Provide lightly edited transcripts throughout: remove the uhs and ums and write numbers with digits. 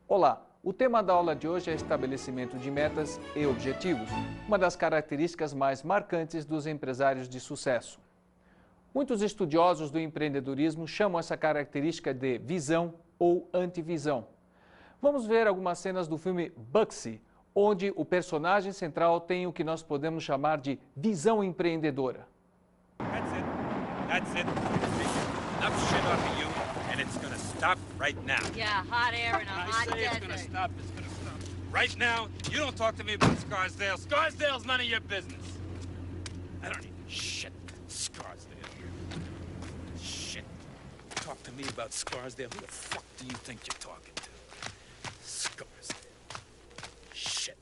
Olá, o tema da aula de hoje é estabelecimento de metas e objetivos, uma das características mais marcantes dos empresários de sucesso. Muitos estudiosos do empreendedorismo chamam essa característica de visão ou antivisão. Vamos ver algumas cenas do filme Bugsy, onde o personagem central tem o que nós podemos chamar de visão empreendedora. That's it. That's it. Enough shit off of you, and it's gonna stop right now. Yeah, hot air in a hot I say it's desert. gonna stop, it's gonna stop. Right now, you don't talk to me about Scarsdale. Scarsdale's none of your business. I don't need shit. Scarsdale. Shit. Talk to me about Scarsdale. Who the fuck do you think you're talking to? Scarsdale. Shit.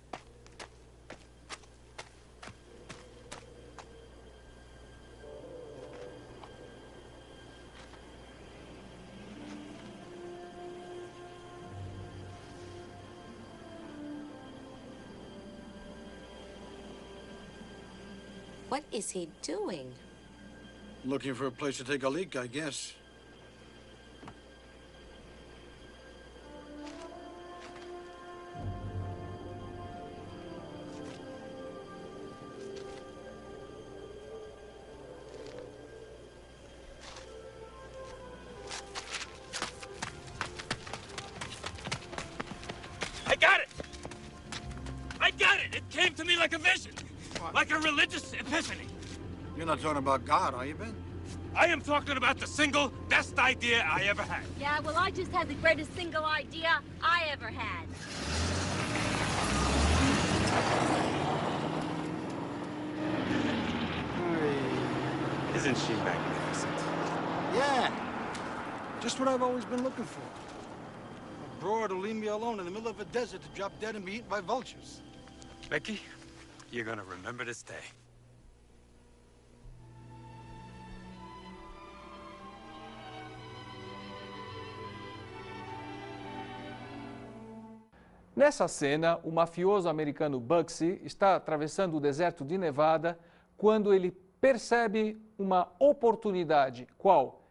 What is he doing? Looking for a place to take a leak, I guess. I got it! I got it! It came to me like a vision. Like a religious epiphany. You're not talking about God, are you, Ben? I am talking about the single best idea I ever had. Yeah, well, I just had the greatest single idea I ever had. Isn't she magnificent? Yeah. Just what I've always been looking for. A broad to leave me alone in the middle of a desert to drop dead and be eaten by vultures. Becky, you're gonna remember this day. Nessa cena, o mafioso americano Bugsy está atravessando o deserto de Nevada quando ele percebe uma oportunidade. Qual?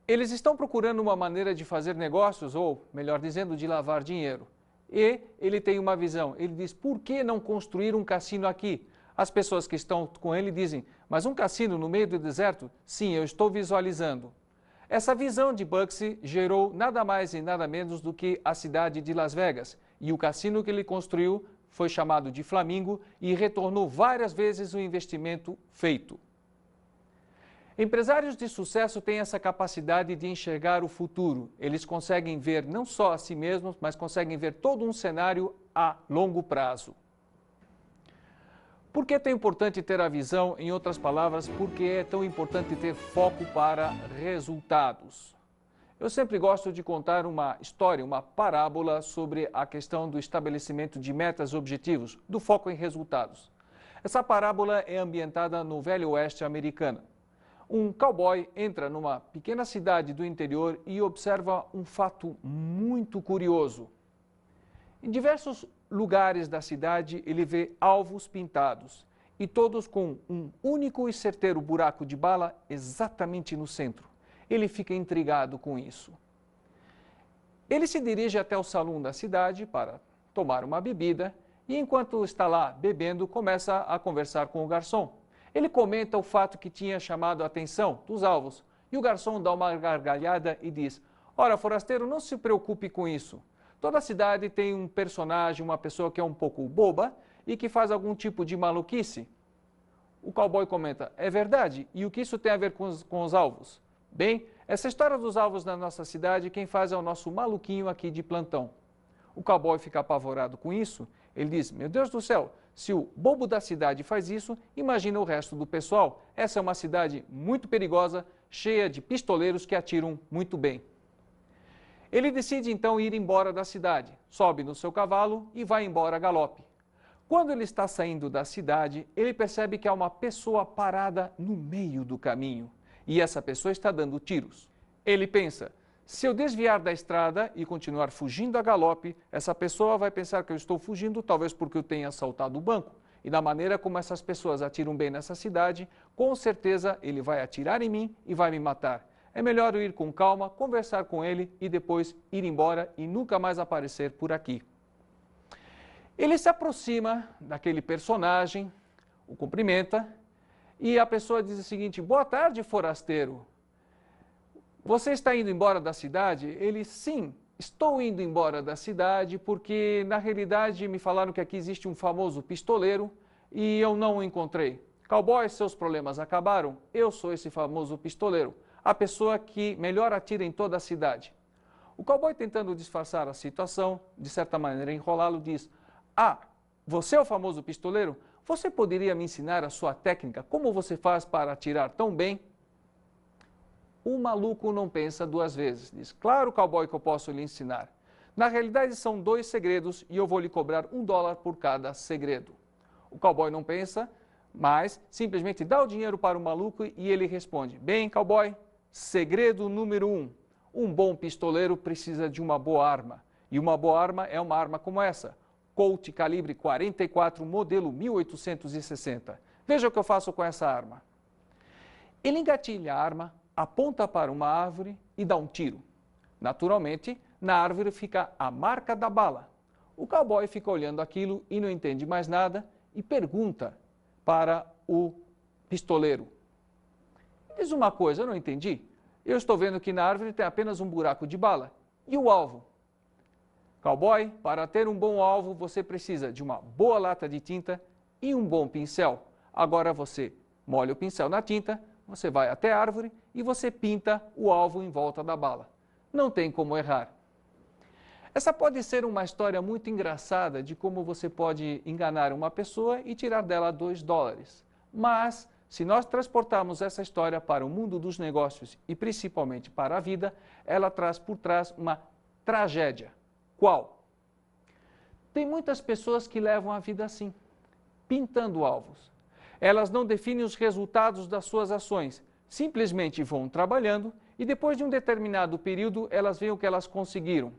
Eles estão procurando uma maneira de fazer negócios, ou, melhor dizendo, de lavar dinheiro. E ele tem uma visão. Ele diz, por que não construir um cassino aqui? As pessoas que estão com ele dizem, mas um cassino no meio do deserto? Sim, eu estou visualizando. Essa visão de Bugsy gerou nada mais e nada menos do que a cidade de Las Vegas. E o cassino que ele construiu foi chamado de Flamingo e retornou várias vezes o investimento feito. Empresários de sucesso têm essa capacidade de enxergar o futuro. Eles conseguem ver não só a si mesmos, mas conseguem ver todo um cenário a longo prazo. Por que é tão importante ter a visão? Em outras palavras, por que é tão importante ter foco para resultados? Eu sempre gosto de contar uma história, uma parábola sobre a questão do estabelecimento de metas e objetivos, do foco em resultados. Essa parábola é ambientada no Velho Oeste americano. Um cowboy entra numa pequena cidade do interior e observa um fato muito curioso. Em diversos lugares da cidade, ele vê alvos pintados, e todos com um único e certeiro buraco de bala exatamente no centro. Ele fica intrigado com isso. Ele se dirige até o salão da cidade para tomar uma bebida e, enquanto está lá bebendo, começa a conversar com o garçom. Ele comenta o fato que tinha chamado a atenção dos alvos e o garçom dá uma gargalhada e diz, ora, forasteiro, não se preocupe com isso. Toda cidade tem um personagem, uma pessoa que é um pouco boba e que faz algum tipo de maluquice. O cowboy comenta, é verdade, e o que isso tem a ver com os alvos? Bem, essa história dos alvos na nossa cidade, quem faz é o nosso maluquinho aqui de plantão. O cowboy fica apavorado com isso. Ele diz, meu Deus do céu, se o bobo da cidade faz isso, imagina o resto do pessoal. Essa é uma cidade muito perigosa, cheia de pistoleiros que atiram muito bem. Ele decide então ir embora da cidade, sobe no seu cavalo e vai embora a galope. Quando ele está saindo da cidade, ele percebe que há uma pessoa parada no meio do caminho. E essa pessoa está dando tiros. Ele pensa, se eu desviar da estrada e continuar fugindo a galope, essa pessoa vai pensar que eu estou fugindo, talvez porque eu tenha assaltado o banco. E da maneira como essas pessoas atiram bem nessa cidade, com certeza ele vai atirar em mim e vai me matar. é melhor eu ir com calma, conversar com ele e depois ir embora e nunca mais aparecer por aqui. Ele se aproxima daquele personagem, o cumprimenta e a pessoa diz o seguinte: boa tarde, forasteiro. Você está indo embora da cidade? Ele, sim, estou indo embora da cidade porque, na realidade, me falaram que aqui existe um famoso pistoleiro e eu não o encontrei. Cowboy, seus problemas acabaram? Eu sou esse famoso pistoleiro, a pessoa que melhor atira em toda a cidade. O cowboy, tentando disfarçar a situação, de certa maneira enrolá-lo, diz: ah, você é o famoso pistoleiro? Você poderia me ensinar a sua técnica? Como você faz para atirar tão bem? O maluco não pensa duas vezes. Diz: claro, cowboy, que eu posso lhe ensinar. Na realidade, são 2 segredos e eu vou lhe cobrar $1 por cada segredo. O cowboy não pensa, mas simplesmente dá o dinheiro para o maluco e ele responde: bem, cowboy, segredo número 1. Um bom pistoleiro precisa de uma boa arma. E uma boa arma é uma arma como essa, Colt calibre 44, modelo 1860. Veja o que eu faço com essa arma. Ele engatilha a arma, aponta para uma árvore e dá um tiro. Naturalmente, na árvore fica a marca da bala. O cowboy fica olhando aquilo e não entende mais nada e pergunta para o pistoleiro: diz uma coisa, eu não entendi. Eu estou vendo que na árvore tem apenas um buraco de bala. E o alvo? Cowboy, para ter um bom alvo, você precisa de uma boa lata de tinta e um bom pincel. Agora você molha o pincel na tinta, você vai até a árvore e você pinta o alvo em volta da bala. Não tem como errar. Essa pode ser uma história muito engraçada de como você pode enganar uma pessoa e tirar dela $2. Mas, se nós transportarmos essa história para o mundo dos negócios e principalmente para a vida, ela traz por trás uma tragédia. Qual? Tem muitas pessoas que levam a vida assim, pintando alvos. Elas não definem os resultados das suas ações, simplesmente vão trabalhando e depois de um determinado período elas veem o que elas conseguiram.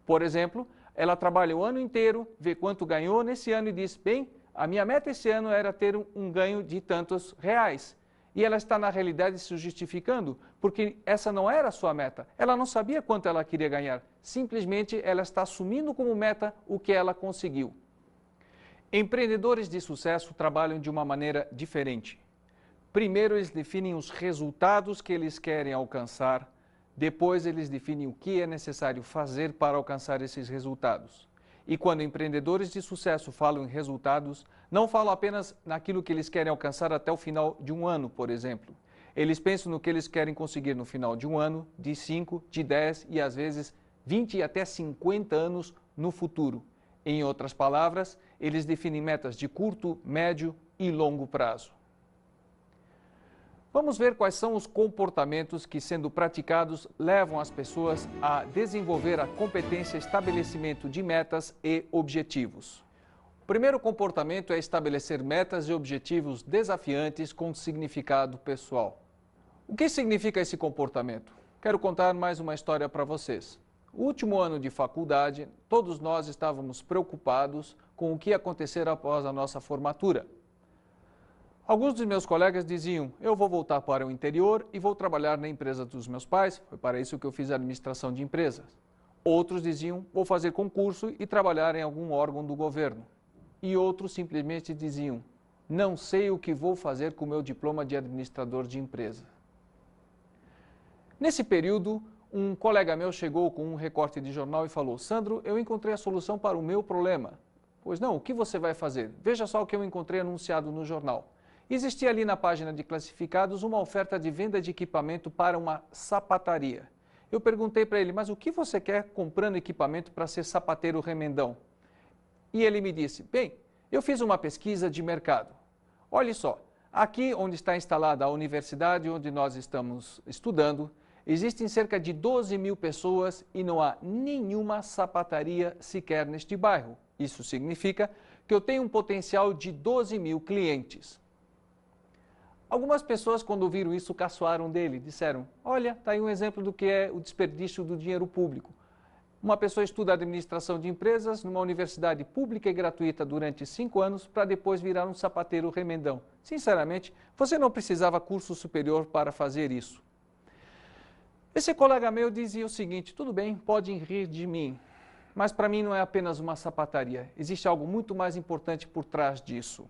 Por exemplo, ela trabalha o ano inteiro, vê quanto ganhou nesse ano e diz: bem, a minha meta esse ano era ter um ganho de tantos reais. E ela está, na realidade, se justificando, porque essa não era a sua meta. Ela não sabia quanto ela queria ganhar. Simplesmente, ela está assumindo como meta o que ela conseguiu. Empreendedores de sucesso trabalham de uma maneira diferente. Primeiro, eles definem os resultados que eles querem alcançar. Depois, eles definem o que é necessário fazer para alcançar esses resultados. E quando empreendedores de sucesso falam em resultados, não falam apenas naquilo que eles querem alcançar até o final de um ano, por exemplo. Eles pensam no que eles querem conseguir no final de um ano, de 5, de 10 e às vezes 20 e até 50 anos no futuro. Em outras palavras, eles definem metas de curto, médio e longo prazo. Vamos ver quais são os comportamentos que, sendo praticados, levam as pessoas a desenvolver a competência estabelecimento de metas e objetivos. O primeiro comportamento é estabelecer metas e objetivos desafiantes com significado pessoal. O que significa esse comportamento? Quero contar mais uma história para vocês. No último ano de faculdade, todos nós estávamos preocupados com o que ia acontecer após a nossa formatura. Alguns dos meus colegas diziam: eu vou voltar para o interior e vou trabalhar na empresa dos meus pais, foi para isso que eu fiz a administração de empresas. Outros diziam: vou fazer concurso e trabalhar em algum órgão do governo. E outros simplesmente diziam: não sei o que vou fazer com o meu diploma de administrador de empresa. Nesse período, um colega meu chegou com um recorte de jornal e falou: Sandro, eu encontrei a solução para o meu problema. Pois não, o que você vai fazer? Veja só o que eu encontrei anunciado no jornal. Existia ali na página de classificados uma oferta de venda de equipamento para uma sapataria. Eu perguntei para ele: mas o que você quer comprando equipamento para ser sapateiro remendão? E ele me disse: bem, eu fiz uma pesquisa de mercado. Olhe só, aqui onde está instalada a universidade onde nós estamos estudando, existem cerca de 12 mil pessoas e não há nenhuma sapataria sequer neste bairro. Isso significa que eu tenho um potencial de 12 mil clientes. Algumas pessoas, quando ouviram isso, caçoaram dele, disseram: olha, está aí um exemplo do que é o desperdício do dinheiro público. Uma pessoa estuda administração de empresas numa universidade pública e gratuita durante 5 anos para depois virar um sapateiro remendão. Sinceramente, você não precisava curso superior para fazer isso. Esse colega meu dizia o seguinte: tudo bem, podem rir de mim, mas para mim não é apenas uma sapataria, existe algo muito mais importante por trás disso.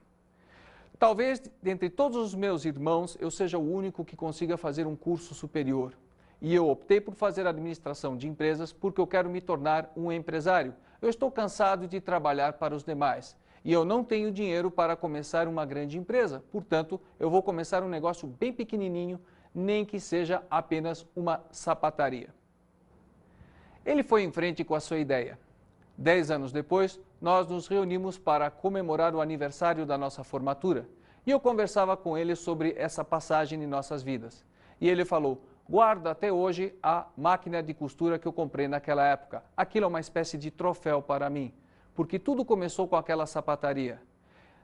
Talvez, dentre todos os meus irmãos, eu seja o único que consiga fazer um curso superior. E eu optei por fazer administração de empresas porque eu quero me tornar um empresário. Eu estou cansado de trabalhar para os demais. E eu não tenho dinheiro para começar uma grande empresa. Portanto, eu vou começar um negócio bem pequenininho, nem que seja apenas uma sapataria. Ele foi em frente com a sua ideia. 10 anos depois, nós nos reunimos para comemorar o aniversário da nossa formatura. E eu conversava com ele sobre essa passagem em nossas vidas. E ele falou: guardo até hoje a máquina de costura que eu comprei naquela época. Aquilo é uma espécie de troféu para mim, porque tudo começou com aquela sapataria.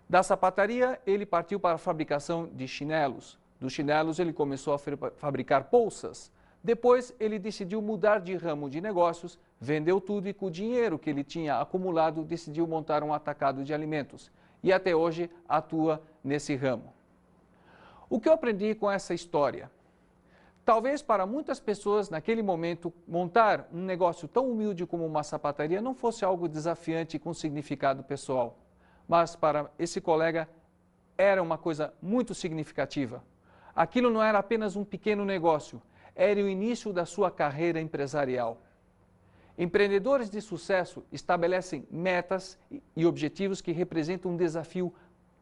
Da sapataria, ele partiu para a fabricação de chinelos. Dos chinelos, ele começou a fabricar bolsas. Depois, ele decidiu mudar de ramo de negócios, vendeu tudo e com o dinheiro que ele tinha acumulado, decidiu montar um atacado de alimentos. E até hoje atua nesse ramo. O que eu aprendi com essa história? Talvez para muitas pessoas, naquele momento, montar um negócio tão humilde como uma sapataria não fosse algo desafiante e com significado pessoal. Mas para esse colega era uma coisa muito significativa. Aquilo não era apenas um pequeno negócio, era o início da sua carreira empresarial. Empreendedores de sucesso estabelecem metas e objetivos que representam um desafio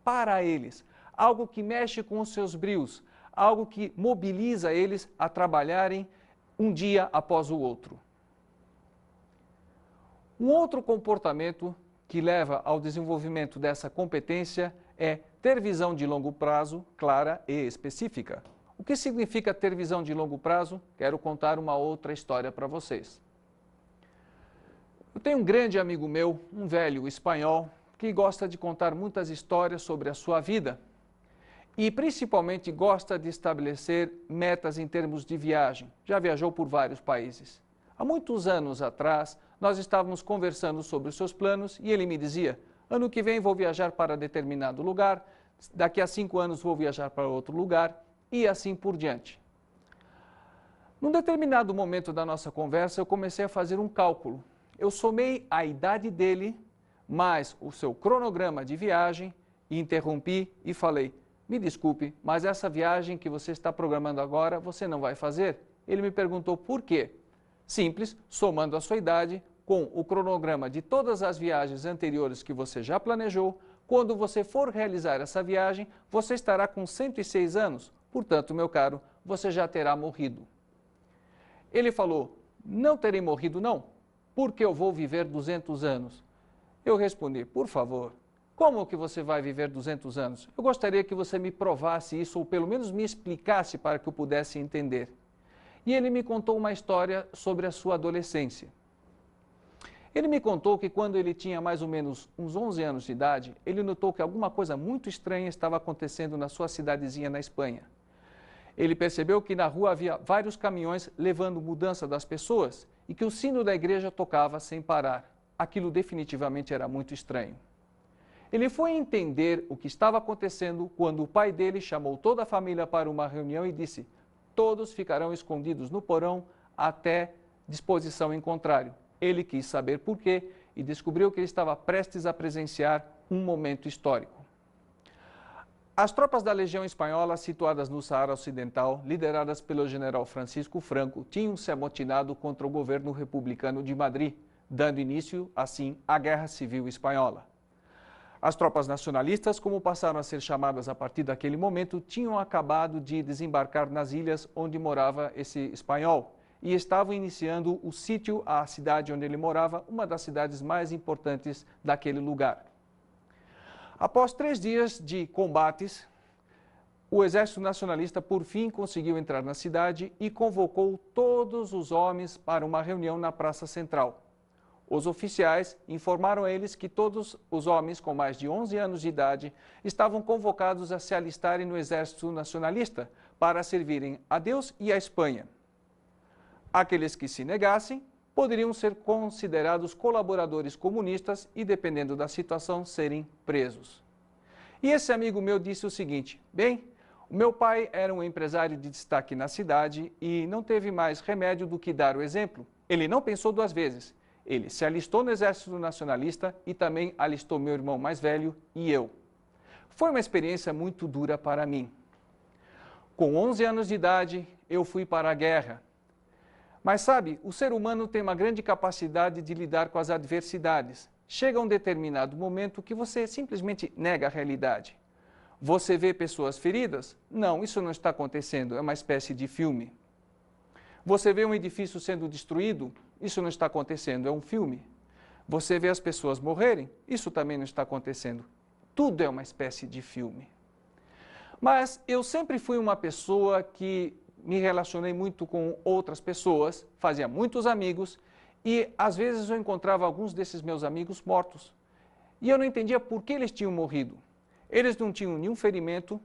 para eles, algo que mexe com os seus brios, algo que mobiliza eles a trabalharem um dia após o outro. Um outro comportamento que leva ao desenvolvimento dessa competência é ter visão de longo prazo, clara e específica. O que significa ter visão de longo prazo? Quero contar uma outra história para vocês. Eu tenho um grande amigo meu, um velho espanhol, que gosta de contar muitas histórias sobre a sua vida. E principalmente gosta de estabelecer metas em termos de viagem. Já viajou por vários países. Há muitos anos atrás, nós estávamos conversando sobre os seus planos e ele me dizia: ano que vem vou viajar para determinado lugar, daqui a 5 anos vou viajar para outro lugar e assim por diante. Num determinado momento da nossa conversa, eu comecei a fazer um cálculo. Eu somei a idade dele, mais o seu cronograma de viagem, e interrompi e falei: me desculpe, mas essa viagem que você está programando agora, você não vai fazer? Ele me perguntou por quê. Simples, somando a sua idade com o cronograma de todas as viagens anteriores que você já planejou, quando você for realizar essa viagem, você estará com 106 anos. Portanto, meu caro, você já terá morrido. Ele falou: não terei morrido não, porque eu vou viver 200 anos. Eu respondi: por favor, como que você vai viver 200 anos? Eu gostaria que você me provasse isso, ou pelo menos me explicasse para que eu pudesse entender. E ele me contou uma história sobre a sua adolescência. Ele me contou que quando ele tinha mais ou menos uns 11 anos de idade, ele notou que alguma coisa muito estranha estava acontecendo na sua cidadezinha na Espanha. Ele percebeu que na rua havia vários caminhões levando mudança das pessoas e que o sino da igreja tocava sem parar. Aquilo definitivamente era muito estranho. Ele foi entender o que estava acontecendo quando o pai dele chamou toda a família para uma reunião e disse: todos ficarão escondidos no porão até disposição em contrário. Ele quis saber por quê e descobriu que ele estava prestes a presenciar um momento histórico. As tropas da Legião Espanhola, situadas no Saara Ocidental, lideradas pelo general Francisco Franco, tinham se amotinado contra o governo republicano de Madrid, dando início, assim, à Guerra Civil Espanhola. As tropas nacionalistas, como passaram a ser chamadas a partir daquele momento, tinham acabado de desembarcar nas ilhas onde morava esse espanhol e estavam iniciando o sítio à cidade onde ele morava, uma das cidades mais importantes daquele lugar. Após 3 dias de combates, o exército nacionalista por fim conseguiu entrar na cidade e convocou todos os homens para uma reunião na Praça Central. Os oficiais informaram a eles que todos os homens com mais de 11 anos de idade estavam convocados a se alistarem no exército nacionalista para servirem a Deus e à Espanha. Aqueles que se negassem poderiam ser considerados colaboradores comunistas e, dependendo da situação, serem presos. E esse amigo meu disse o seguinte: bem, O meu pai era um empresário de destaque na cidade e não teve mais remédio do que dar o exemplo. Ele não pensou duas vezes. Ele se alistou no Exército Nacionalista e também alistou meu irmão mais velho e eu. Foi uma experiência muito dura para mim. Com 11 anos de idade, eu fui para a guerra. Mas sabe, o ser humano tem uma grande capacidade de lidar com as adversidades. Chega um determinado momento que você simplesmente nega a realidade. Você vê pessoas feridas? Não, isso não está acontecendo, é uma espécie de filme. Você vê um edifício sendo destruído? Isso não está acontecendo, é um filme. Você vê as pessoas morrerem? Isso também não está acontecendo. Tudo é uma espécie de filme. Mas eu sempre fui uma pessoa que me relacionei muito com outras pessoas, fazia muitos amigos e às vezes eu encontrava alguns desses meus amigos mortos. E eu não entendia por que eles tinham morrido. Eles não tinham nenhum ferimento,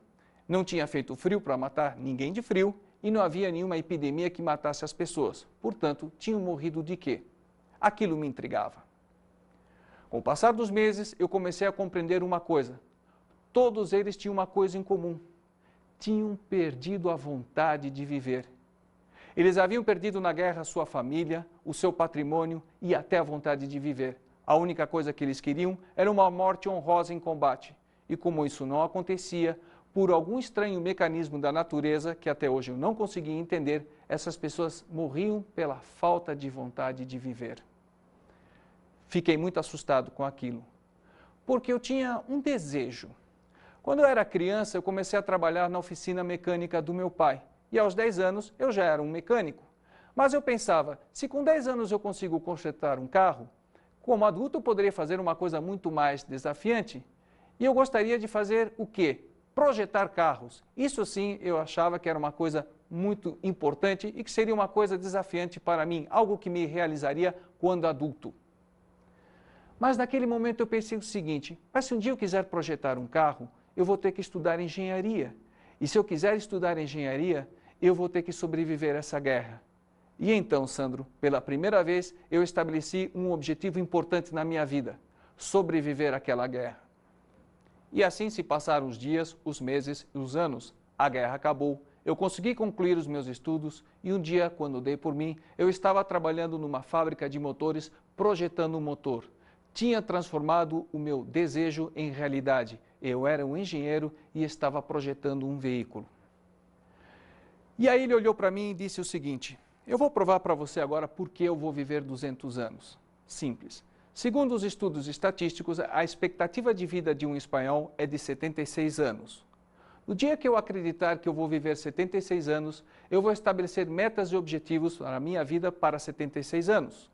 não tinha feito frio para matar ninguém de frio e não havia nenhuma epidemia que matasse as pessoas. Portanto, tinham morrido de quê? Aquilo me intrigava. Com o passar dos meses, eu comecei a compreender uma coisa. Todos eles tinham uma coisa em comum. Tinham perdido a vontade de viver. Eles haviam perdido na guerra sua família, o seu patrimônio e até a vontade de viver. A única coisa que eles queriam era uma morte honrosa em combate. E como isso não acontecia, por algum estranho mecanismo da natureza, que até hoje eu não consegui entender, essas pessoas morriam pela falta de vontade de viver. Fiquei muito assustado com aquilo, porque eu tinha um desejo. Quando eu era criança, eu comecei a trabalhar na oficina mecânica do meu pai. E aos 10 anos, eu já era um mecânico. Mas eu pensava, se com 10 anos eu consigo consertar um carro, como adulto eu poderia fazer uma coisa muito mais desafiante. E eu gostaria de fazer o quê? Projetar carros. Isso sim, eu achava que era uma coisa muito importante e que seria uma coisa desafiante para mim, algo que me realizaria quando adulto. Mas naquele momento eu pensei o seguinte, mas se um dia eu quiser projetar um carro, eu vou ter que estudar engenharia. E se eu quiser estudar engenharia, eu vou ter que sobreviver a essa guerra. E então, Sandro, pela primeira vez, eu estabeleci um objetivo importante na minha vida, sobreviver àquela guerra. E assim se passaram os dias, os meses e os anos. A guerra acabou, eu consegui concluir os meus estudos e um dia, quando dei por mim, eu estava trabalhando numa fábrica de motores, projetando um motor. Tinha transformado o meu desejo em realidade. Eu era um engenheiro e estava projetando um veículo. E aí ele olhou para mim e disse o seguinte, eu vou provar para você agora por que eu vou viver 200 anos. Simples. Segundo os estudos estatísticos, a expectativa de vida de um espanhol é de 76 anos. No dia que eu acreditar que eu vou viver 76 anos, eu vou estabelecer metas e objetivos para a minha vida para 76 anos.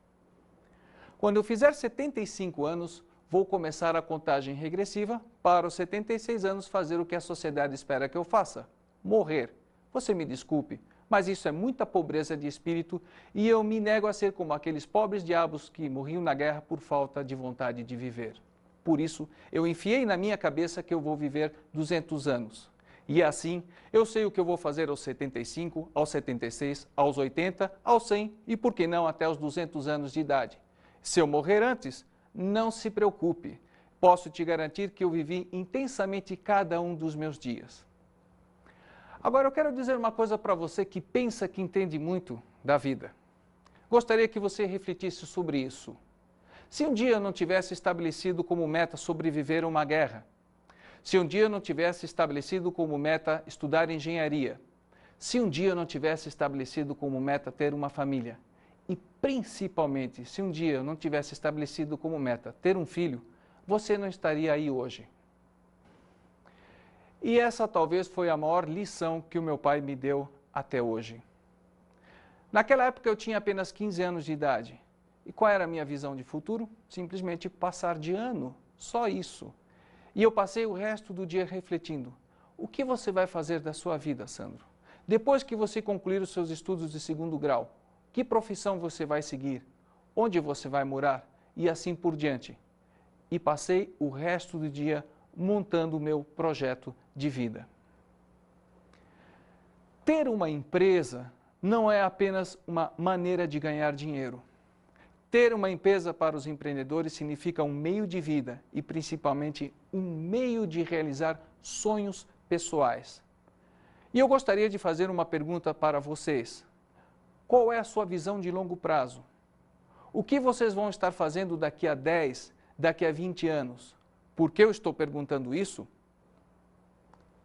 Quando eu fizer 75 anos, vou começar a contagem regressiva para os 76 anos fazer o que a sociedade espera que eu faça, morrer. Você me desculpe, mas isso é muita pobreza de espírito e eu me nego a ser como aqueles pobres diabos que morriam na guerra por falta de vontade de viver. Por isso, eu enfiei na minha cabeça que eu vou viver 200 anos. E assim, eu sei o que eu vou fazer aos 75, aos 76, aos 80, aos 100 e, por que não, até os 200 anos de idade. Se eu morrer antes, não se preocupe. Posso te garantir que eu vivi intensamente cada um dos meus dias. Agora, eu quero dizer uma coisa para você que pensa que entende muito da vida. Gostaria que você refletisse sobre isso. Se um dia eu não tivesse estabelecido como meta sobreviver a uma guerra, se um dia eu não tivesse estabelecido como meta estudar engenharia, se um dia eu não tivesse estabelecido como meta ter uma família, e principalmente se um dia eu não tivesse estabelecido como meta ter um filho, você não estaria aí hoje. E essa talvez foi a maior lição que o meu pai me deu até hoje. Naquela época eu tinha apenas 15 anos de idade. E qual era a minha visão de futuro? Simplesmente passar de ano, só isso. E eu passei o resto do dia refletindo. O que você vai fazer da sua vida, Sandro? Depois que você concluir os seus estudos de 2º grau, que profissão você vai seguir? Onde você vai morar? E assim por diante. E passei o resto do dia montando o meu projeto de vida. Ter uma empresa não é apenas uma maneira de ganhar dinheiro. Ter uma empresa para os empreendedores significa um meio de vida e principalmente um meio de realizar sonhos pessoais. E eu gostaria de fazer uma pergunta para vocês. Qual é a sua visão de longo prazo? O que vocês vão estar fazendo daqui a 10, daqui a 20 anos? Por que eu estou perguntando isso?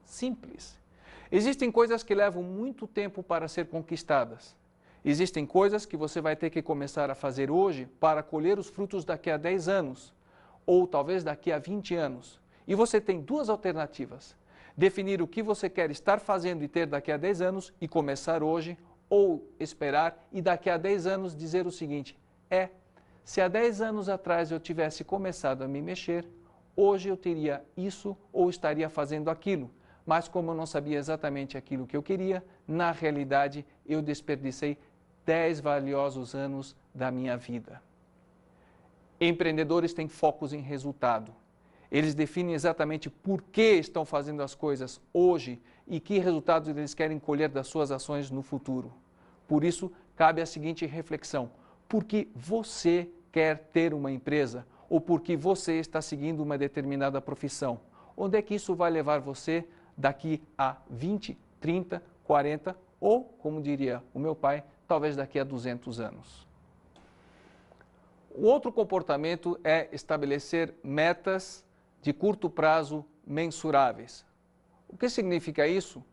Simples. Existem coisas que levam muito tempo para ser conquistadas. Existem coisas que você vai ter que começar a fazer hoje para colher os frutos daqui a 10 anos, ou talvez daqui a 20 anos. E você tem duas alternativas. Definir o que você quer estar fazendo e ter daqui a 10 anos e começar hoje, ou esperar e daqui a 10 anos dizer o seguinte: se há 10 anos atrás eu tivesse começado a me mexer, hoje eu teria isso ou estaria fazendo aquilo. Mas como eu não sabia exatamente aquilo que eu queria, na realidade eu desperdicei 10 valiosos anos da minha vida. Empreendedores têm focos em resultado. Eles definem exatamente por que estão fazendo as coisas hoje e que resultados eles querem colher das suas ações no futuro. Por isso, cabe a seguinte reflexão: por que você quer ter uma empresa ou por que você está seguindo uma determinada profissão? Onde é que isso vai levar você daqui a 20, 30, 40 ou, como diria o meu pai, talvez daqui a 200 anos? O outro comportamento é estabelecer metas de curto prazo mensuráveis. O que significa isso?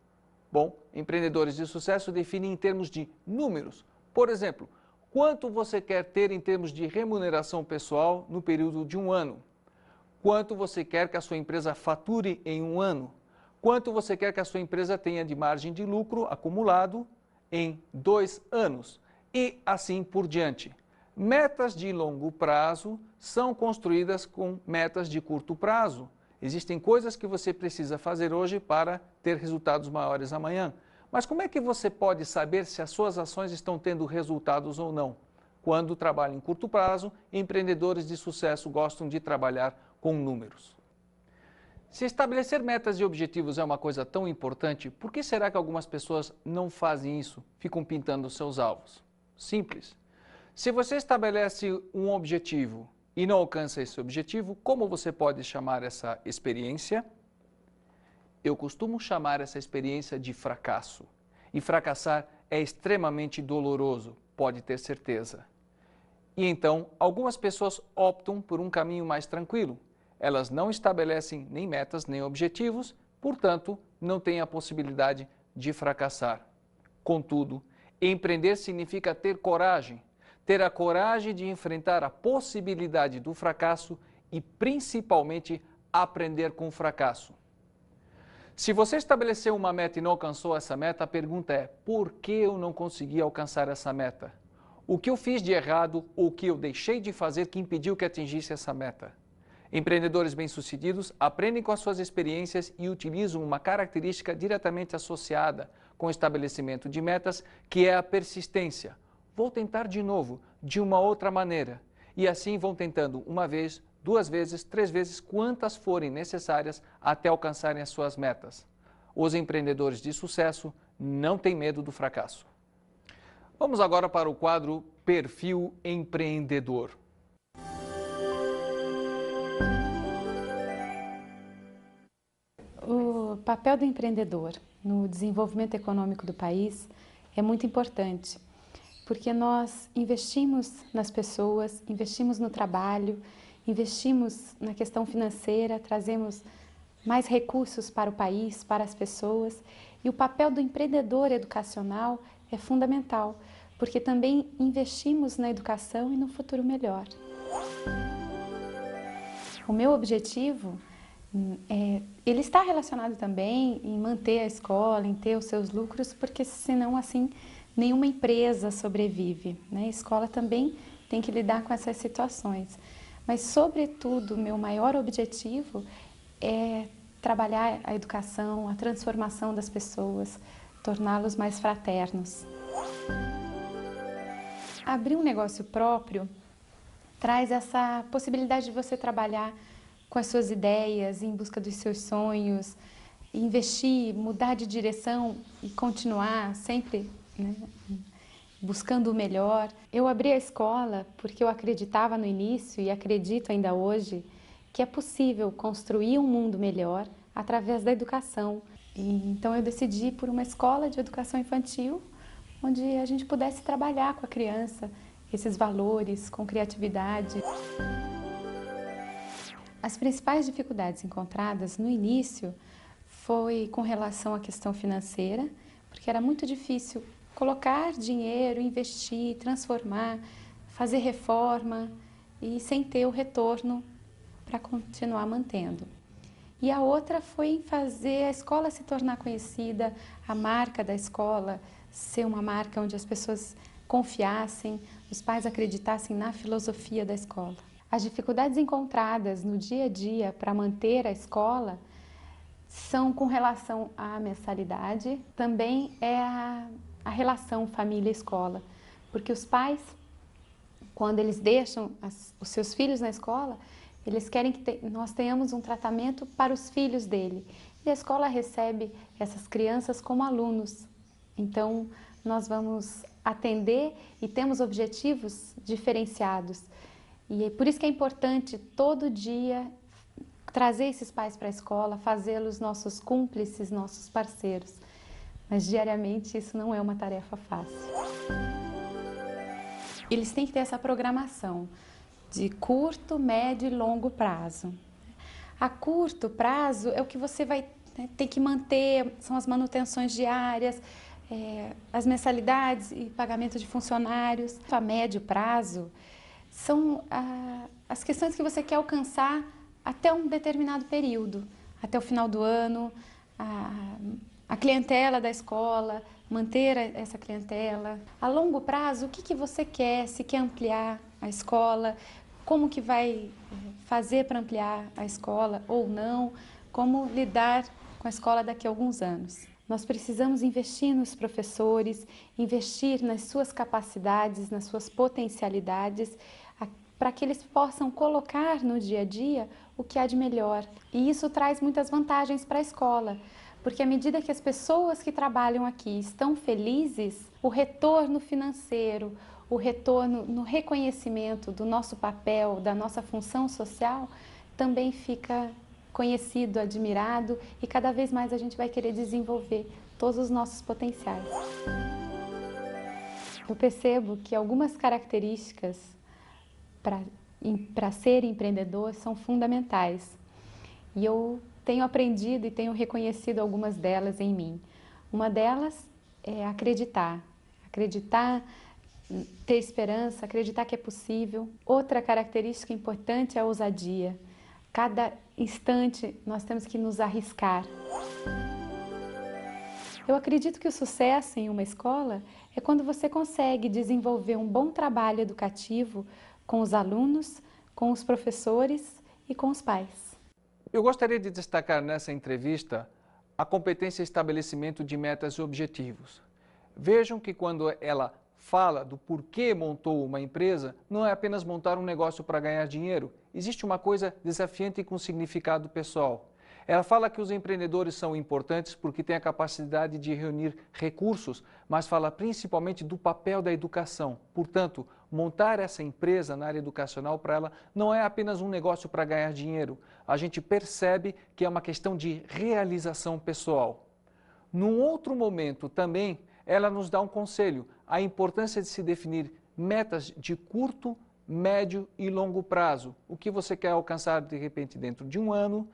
Bom, empreendedores de sucesso definem em termos de números. Por exemplo, quanto você quer ter em termos de remuneração pessoal no período de um ano? Quanto você quer que a sua empresa fature em um ano? Quanto você quer que a sua empresa tenha de margem de lucro acumulado em 2 anos? E assim por diante. Metas de longo prazo são construídas com metas de curto prazo. Existem coisas que você precisa fazer hoje para ter resultados maiores amanhã. Mas como é que você pode saber se as suas ações estão tendo resultados ou não? Quando trabalha em curto prazo, empreendedores de sucesso gostam de trabalhar com números. Se estabelecer metas e objetivos é uma coisa tão importante, por que será que algumas pessoas não fazem isso, ficam pintando seus alvos? Simples. Se você estabelece um objetivo e não alcança esse objetivo, como você pode chamar essa experiência? Eu costumo chamar essa experiência de fracasso. E fracassar é extremamente doloroso, pode ter certeza. E então, algumas pessoas optam por um caminho mais tranquilo. Elas não estabelecem nem metas, nem objetivos, portanto, não têm a possibilidade de fracassar. Contudo, empreender significa ter coragem. Ter a coragem de enfrentar a possibilidade do fracasso e, principalmente, aprender com o fracasso. Se você estabeleceu uma meta e não alcançou essa meta, a pergunta é: por que eu não consegui alcançar essa meta? O que eu fiz de errado ou o que eu deixei de fazer que impediu que atingisse essa meta? Empreendedores bem-sucedidos aprendem com as suas experiências e utilizam uma característica diretamente associada com o estabelecimento de metas, que é a persistência. Vou tentar de novo, de uma outra maneira. E assim vão tentando uma vez, 2 vezes, 3 vezes, quantas forem necessárias até alcançarem as suas metas. Os empreendedores de sucesso não têm medo do fracasso. Vamos agora para o quadro Perfil Empreendedor. O papel do empreendedor no desenvolvimento econômico do país é muito importante, porque nós investimos nas pessoas, investimos no trabalho, investimos na questão financeira, trazemos mais recursos para o país, para as pessoas, e o papel do empreendedor educacional é fundamental, porque também investimos na educação e no futuro melhor. O meu objetivo ele está relacionado também em manter a escola, em ter os seus lucros, porque senão assim nenhuma empresa sobrevive, né? A escola também tem que lidar com essas situações. Mas, sobretudo, o meu maior objetivo é trabalhar a educação, a transformação das pessoas, torná-los mais fraternos. Abrir um negócio próprio traz essa possibilidade de você trabalhar com as suas ideias, em busca dos seus sonhos, investir, mudar de direção e continuar sempre, né, buscando o melhor. Eu abri a escola porque eu acreditava no início e acredito ainda hoje que é possível construir um mundo melhor através da educação. Então eu decidi ir por uma escola de educação infantil, onde a gente pudesse trabalhar com a criança esses valores, com criatividade. As principais dificuldades encontradas no início foi com relação à questão financeira, porque era muito difícil colocar dinheiro, investir, transformar, fazer reforma e sem ter o retorno para continuar mantendo. E a outra foi em fazer a escola se tornar conhecida, a marca da escola ser uma marca onde as pessoas confiassem, os pais acreditassem na filosofia da escola. As dificuldades encontradas no dia a dia para manter a escola são com relação à mensalidade, também é a relação família-escola, porque os pais, quando eles deixam os seus filhos na escola, eles querem que nós tenhamos um tratamento para os filhos dele. E a escola recebe essas crianças como alunos. Então, nós vamos atender e temos objetivos diferenciados. E é por isso que é importante todo dia trazer esses pais para a escola, fazê-los nossos cúmplices, nossos parceiros. Mas diariamente isso não é uma tarefa fácil. Eles têm que ter essa programação de curto, médio e longo prazo. A curto prazo é o que você vai ter que manter, são as manutenções diárias, as mensalidades e pagamento de funcionários. A médio prazo são as questões que você quer alcançar até um determinado período, até o final do ano, a clientela da escola, manter essa clientela. A longo prazo, o que você quer? Se quer ampliar a escola, como que vai fazer para ampliar a escola ou não, como lidar com a escola daqui a alguns anos. Nós precisamos investir nos professores, investir nas suas capacidades, nas suas potencialidades, para que eles possam colocar no dia a dia o que há de melhor. E isso traz muitas vantagens para a escola, porque à medida que as pessoas que trabalham aqui estão felizes, o retorno financeiro, o retorno no reconhecimento do nosso papel, da nossa função social, também fica conhecido, admirado e cada vez mais a gente vai querer desenvolver todos os nossos potenciais. Eu percebo que algumas características para ser empreendedor são fundamentais e eu tenho aprendido e tenho reconhecido algumas delas em mim. Uma delas é acreditar, ter esperança, acreditar que é possível. Outra característica importante é a ousadia. Cada instante nós temos que nos arriscar. Eu acredito que o sucesso em uma escola é quando você consegue desenvolver um bom trabalho educativo com os alunos, com os professores e com os pais. Eu gostaria de destacar nessa entrevista a competência e estabelecimento de metas e objetivos. Vejam que quando ela fala do porquê montou uma empresa, não é apenas montar um negócio para ganhar dinheiro. Existe uma coisa desafiante e com significado pessoal. Ela fala que os empreendedores são importantes porque têm a capacidade de reunir recursos, mas fala principalmente do papel da educação. Portanto, montar essa empresa na área educacional para ela não é apenas um negócio para ganhar dinheiro. A gente percebe que é uma questão de realização pessoal. Num outro momento também, ela nos dá um conselho, a importância de se definir metas de curto, médio e longo prazo. O que você quer alcançar, de repente, dentro de um ano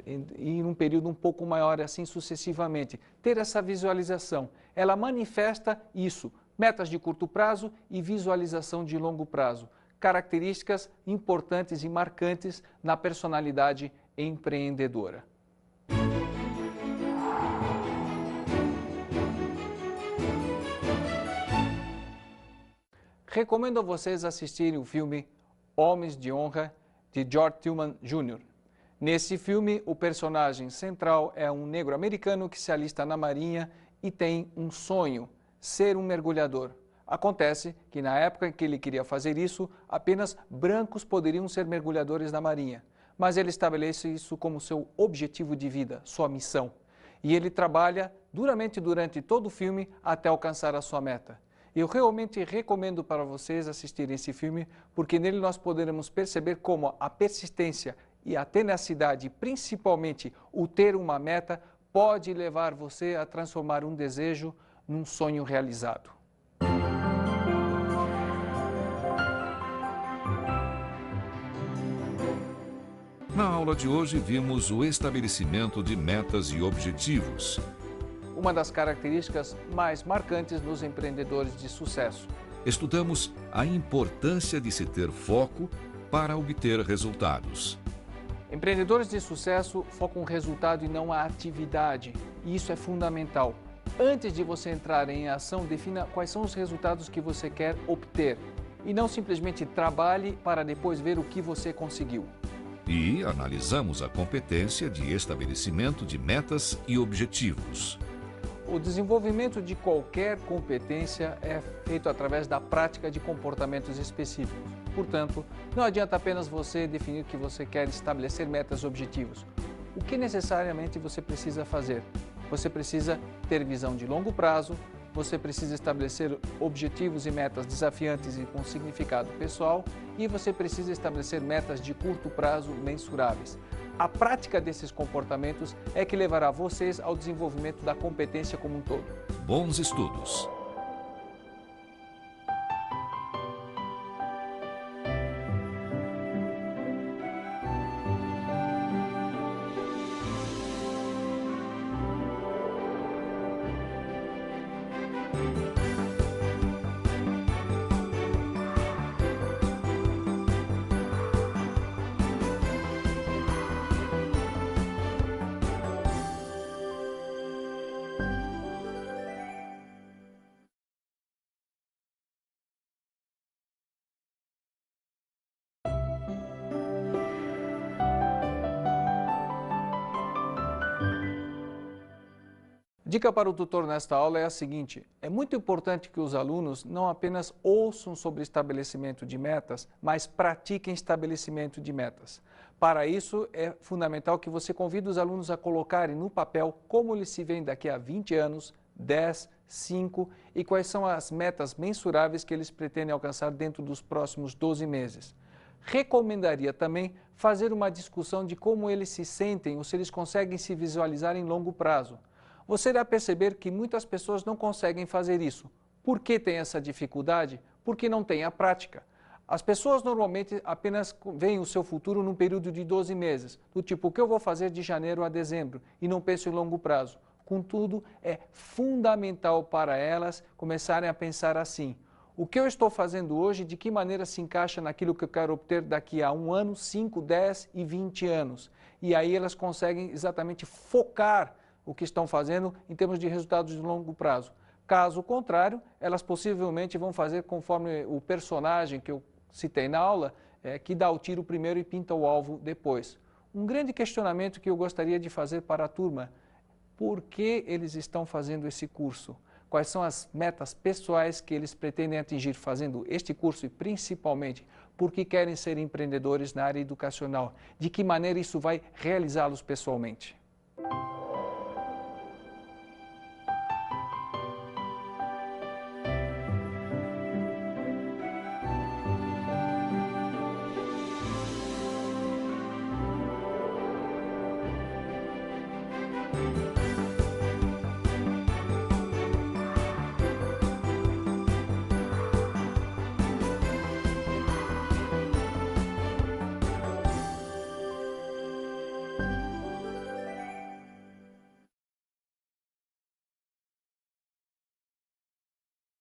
e em um período um pouco maior, assim sucessivamente. Ter essa visualização. Ela manifesta isso, metas de curto prazo e visualização de longo prazo. Características importantes e marcantes na personalidade empreendedora. Recomendo a vocês assistirem o filme Homens de Honra, de George Tillman Jr. Nesse filme, o personagem central é um negro americano que se alista na Marinha e tem um sonho, ser um mergulhador. Acontece que na época em que ele queria fazer isso, apenas brancos poderiam ser mergulhadores na Marinha. Mas ele estabelece isso como seu objetivo de vida, sua missão. E ele trabalha duramente durante todo o filme até alcançar a sua meta. Eu realmente recomendo para vocês assistirem esse filme, porque nele nós poderemos perceber como a persistência e a tenacidade, principalmente o ter uma meta, pode levar você a transformar um desejo num sonho realizado. Na aula de hoje, vimos o estabelecimento de metas e objetivos. Uma das características mais marcantes dos empreendedores de sucesso. Estudamos a importância de se ter foco para obter resultados. Empreendedores de sucesso focam o resultado e não a atividade, e isso é fundamental. Antes de você entrar em ação, defina quais são os resultados que você quer obter, e não simplesmente trabalhe para depois ver o que você conseguiu. E analisamos a competência de estabelecimento de metas e objetivos. O desenvolvimento de qualquer competência é feito através da prática de comportamentos específicos. Portanto, não adianta apenas você definir que você quer estabelecer metas e objetivos. O que necessariamente você precisa fazer? Você precisa ter visão de longo prazo, você precisa estabelecer objetivos e metas desafiantes e com significado pessoal e você precisa estabelecer metas de curto prazo mensuráveis. A prática desses comportamentos é que levará vocês ao desenvolvimento da competência como um todo. Bons estudos! Dica para o tutor nesta aula é a seguinte: é muito importante que os alunos não apenas ouçam sobre estabelecimento de metas, mas pratiquem estabelecimento de metas. Para isso, é fundamental que você convide os alunos a colocarem no papel como eles se veem daqui a 20 anos, 10, 5 e quais são as metas mensuráveis que eles pretendem alcançar dentro dos próximos 12 meses. Recomendaria também fazer uma discussão de como eles se sentem ou se eles conseguem se visualizar em longo prazo. Você irá perceber que muitas pessoas não conseguem fazer isso. Por que tem essa dificuldade? Porque não tem a prática. As pessoas normalmente apenas veem o seu futuro num período de 12 meses, do tipo, o que eu vou fazer de janeiro a dezembro, e não pensam em longo prazo. Contudo, é fundamental para elas começarem a pensar assim: o que eu estou fazendo hoje, de que maneira se encaixa naquilo que eu quero obter daqui a 1 ano, 5, 10 e 20 anos. E aí elas conseguem exatamente focar o que estão fazendo em termos de resultados de longo prazo. Caso contrário, elas possivelmente vão fazer conforme o personagem que eu citei na aula, que dá o tiro primeiro e pinta o alvo depois. Um grande questionamento que eu gostaria de fazer para a turma: por que eles estão fazendo esse curso? Quais são as metas pessoais que eles pretendem atingir fazendo este curso e, principalmente, por que querem ser empreendedores na área educacional? De que maneira isso vai realizá-los pessoalmente?